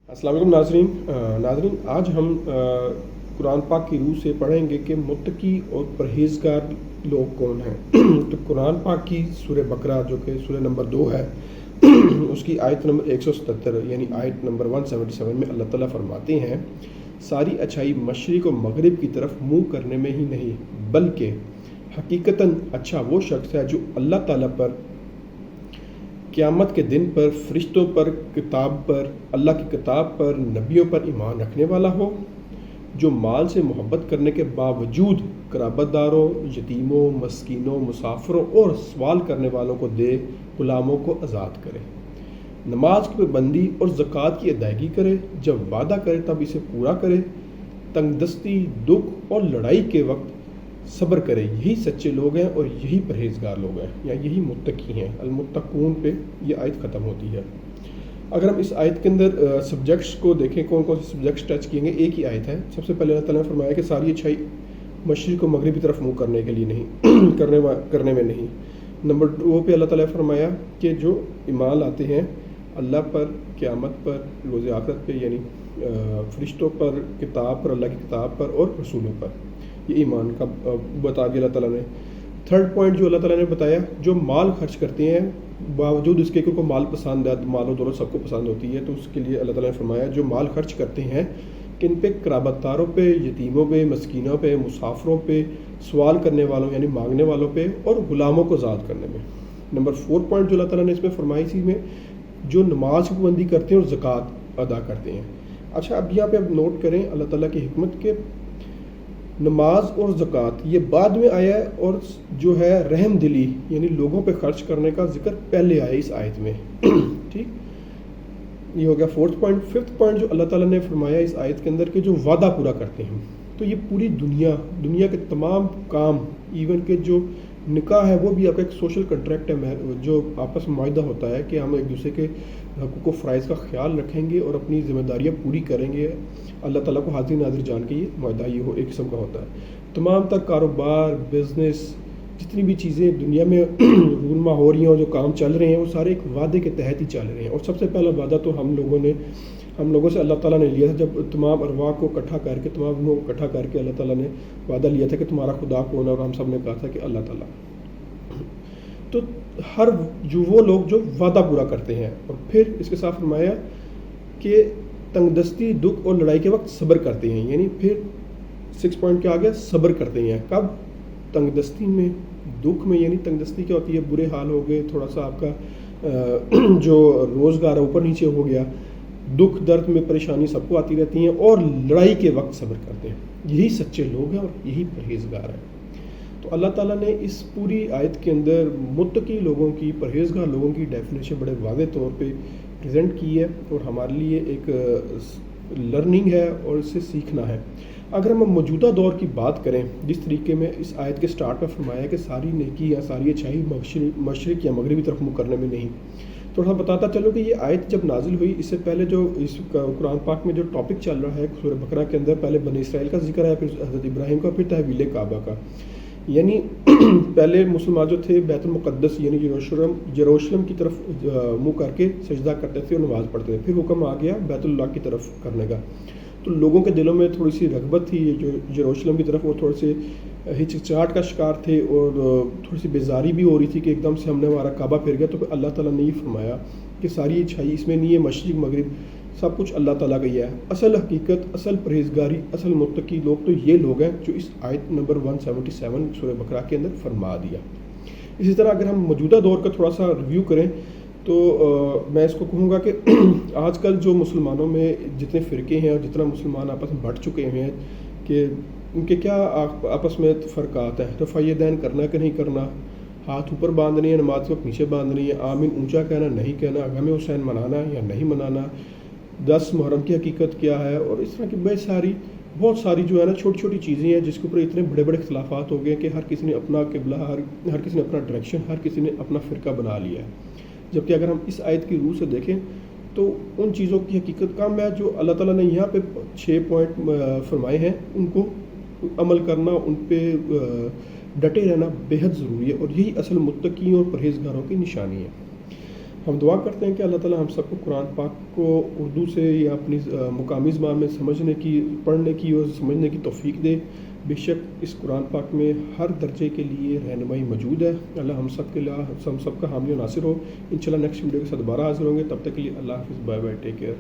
अस्सलाम वालेकुम नाज़रीन आज हम कुरान पाक की रूह से पढ़ेंगे कि मुत्तकी और परहेज़गार लोग कौन हैं। तो कुरान पाक की सूरह बकरा जो कि सूरह नंबर 2 है उसकी आयत नंबर 177 यानी आयत नंबर 177 में अल्लाह ताला फरमाते हैं, सारी अच्छाई मशरिक़ और मगरिब की तरफ मुँह करने में ही नहीं बल्कि हकीकतन अच्छा वो शख्स है जो अल्लाह ताला पर, क़यामत के दिन पर, फ़रिश्तों पर, किताब पर, अल्लाह की किताब पर, नबियों पर ईमान रखने वाला हो, जो माल से मोहब्बत करने के बावजूद क़राबतदारों, यतीमों, मस्कीनों, मुसाफिरों और सवाल करने वालों को दे, ग़ुलामों को आज़ाद करे, नमाज की पाबंदी और ज़कात की अदायगी करे, जब वादा करे तब इसे पूरा करे, तंगदस्ती, दुख और लड़ाई के वक्त सब्र करे। यही सच्चे लोग हैं और यही परहेज़गार लोग हैं या यही मुत्तकी हैं। अल-मुत्तकून पे ये आयत ख़त्म होती है। अगर हम इस आयत के अंदर सब्जेक्ट्स को देखें, कौन कौन से सब्जेक्ट्स टच किए गए, एक ही आयत है। सबसे पहले अल्लाह ताला ने फरमाया कि सारी अच्छाई मशरिक़ और मगरिब की तरफ मुँह करने के लिए नहीं करने में नहीं। नंबर 2 पे अल्लाह ताला ने फरमाया कि जो ईमान लाते हैं अल्लाह पर, क़यामत पर, रोज़ आखिरत पे यानी फ़रिश्तों पर, किताब पर, अल्लाह की किताब पर और रसूलों पर, ये ईमान का बता दिया अल्लाह ताला ने। थर्ड पॉइंट जो अल्लाह ताला ने बताया, जो माल खर्च करते हैं बावजूद इसके कि उनको माल पसंद है, माल और दौलत सबको पसंद होती है, तो उसके लिए अल्लाह ताला ने फरमाया जो माल खर्च करते हैं किन पे, क़राबतदारों पे, यतीमों पे, मस्कीनों पे, मुसाफिरों पे, सवाल करने वालों यानी मांगने वालों पे और ग़ुलामों को आज़ाद करने में। नंबर 4 पॉइंट जो अल्लाह ताला ने इसमें फरमाई थी में, जो नमाज की पाबंदी करते हैं और ज़कात अदा करते हैं। अच्छा, अब यहाँ पे अब नोट करें अल्लाह ताला की हिकमत के, नमाज और ज़कात ये बाद में आया है और जो है रहम दिली यानी लोगों पे खर्च करने का जिक्र पहले आया इस आयत में। ठीक, ये हो गया 4th पॉइंट। 5th पॉइंट जो अल्लाह ताला ने फरमाया इस आयत के अंदर के जो वादा पूरा करते हैं, तो ये पूरी दुनिया के तमाम काम, इवन के जो निकाह है वो भी आपका एक सोशल कंट्रैक्ट है, जो आपस में माहिदा होता है कि हम एक दूसरे के हकूक़ व फ़राइज़ का ख्याल रखेंगे और अपनी ज़िम्मेदारियाँ पूरी करेंगे। अल्लाह ताला को हाज़िर नाज़िर जान के ये माहिदा ये हो एक किस्म का होता है। तमाम तर कारोबार, बिज़नेस, जितनी भी चीज़ें दुनिया में रूनमा हो रही हैं और जो काम चल रहे हैं वो सारे एक वादे के तहत ही चल रहे हैं। और सबसे पहला वादा तो हम लोगों से अल्लाह ताला ने लिया था, जब तमाम अरवाह को इकट्ठा करके, तमाम रूहों को इकट्ठा करके अल्लाह ताला ने वादा लिया था कि तुम्हारा खुदा कौन है, और हम सब ने कहा था कि अल्लाह ताला। तो हर जो वो लोग जो वादा पूरा करते हैं, और फिर इसके साथ फरमाया कि तंगदस्ती, दुख और लड़ाई के वक्त सब्र करते हैं, यानी फिर 6 पॉइंट क्या आ गया, सब्र करते हैं। कब? तंगदस्ती में, दुख में, यानी तंगदस्ती क्या होती है, बुरे हाल हो गए, थोड़ा सा आपका जो रोज़गार है ऊपर नीचे हो गया, दुख दर्द में परेशानी सबको आती रहती हैं, और लड़ाई के वक्त सब्र करते हैं। यही सच्चे लोग हैं और यही परहेज़गार हैं। तो अल्लाह ताला ने इस पूरी आयत के अंदर मुत्तकी लोगों की, परहेज़गार लोगों की डेफिनेशन बड़े वाज़ेह तौर पे प्रेजेंट की है और हमारे लिए एक लर्निंग है और इससे सीखना है। अगर हम मौजूदा दौर की बात करें, जिस तरीके में इस आयत के स्टार्ट में फरमाया कि सारी नेकी या सारी अच्छाई मशरिक़ या मगरिबी तरफ मुँह करने में नहीं, थोड़ा बताता चलो कि ये आयत जब नाजिल हुई, इससे पहले जो इस कुरान पाक में जो टॉपिक चल रहा है सूरह बकरा के अंदर, पहले बनी इसराइल का जिक्र है, फिर हज़रत इब्राहीम का, फिर तहवील काबा का। यानी पहले मुसलमान जो थे बैतुल मुक़द्दस यानी यरूशलेम की तरफ मुँह करके सजदा करते थे और नमाज़ पढ़ते थे। फिर हुक्म आ गया बैतुल्लाह की तरफ करने का, तो लोगों के दिलों में थोड़ी सी रग़बत थी जो यरूशलेम की तरफ, वो थोड़े से हिचकिचाहट का शिकार थे और थोड़ी सी बेजारी भी हो रही थी कि एकदम से हमने हमारा काबा फिर गया। तो फिर अल्लाह ताला ने ये फरमाया कि सारी अच्छाई इसमें नहीं है, मशरिक़ मगरिब सब कुछ अल्लाह ताला का ही है। असल हकीकत, असल परहेज़गारी, असल मुत्तकी लोग तो ये लोग हैं जो इस आयत नंबर 177 सूरह बकरा के अंदर फरमा दिया। इसी तरह अगर हम मौजूदा दौर का थोड़ा सा रिव्यू करें तो मैं इसको कहूँगा कि आजकल जो मुसलमानों में जितने फ़िरके हैं और जितना मुसलमान आपस में बढ़ चुके हैं कि उनके क्या आपस में फ़र्क आता है, रफ़ा यदैन करना कि नहीं करना, हाथ ऊपर बांधनी है, नमाज वक्त नीचे बांधनी है, आमीन ऊंचा कहना नहीं कहना, गम हुसैन मनाना या नहीं मनाना, 10 मुहर्रम की हकीकत क्या है, और इस तरह की बहुत सारी जो है ना छोटी छोटी चीज़ें हैं जिसके ऊपर इतने बड़े बड़े इख्तिलाफ़ात हो गए कि हर किसी ने अपना क़िबला, हर किसी ने अपना डायरेक्शन, हर किसी ने अपना फ़िरका बना लिया है। जबकि अगर हम इस आयत की रूह से देखें तो उन चीज़ों की हकीकत कम है जो अल्लाह ताला ने यहाँ पे 6 पॉइंट फरमाए हैं, उनको अमल करना, उन पे डटे रहना बेहद ज़रूरी है और यही असल मुत्तकी और परहेज़गारों की निशानी है। ہم دعا کرتے ہیں کہ اللہ تعالی ہم سب کو قرآن پاک کو اردو سے یا اپنی مقامی زبان میں سمجھنے کی، پڑھنے کی اور سمجھنے کی توفیق دے۔ بے شک اس قرآن پاک میں ہر درجے کے لیے رہنمائی موجود ہے۔ اللہ ہم سب کے لیے، ہم سب کا حامی و ناصر ہو۔ انشاءاللہ نیکسٹ ویڈیو کے ساتھ دوبارہ حاضر ہوں گے، تب تک کے لیے اللہ حافظ، بائے بائے، ٹیک کیئر۔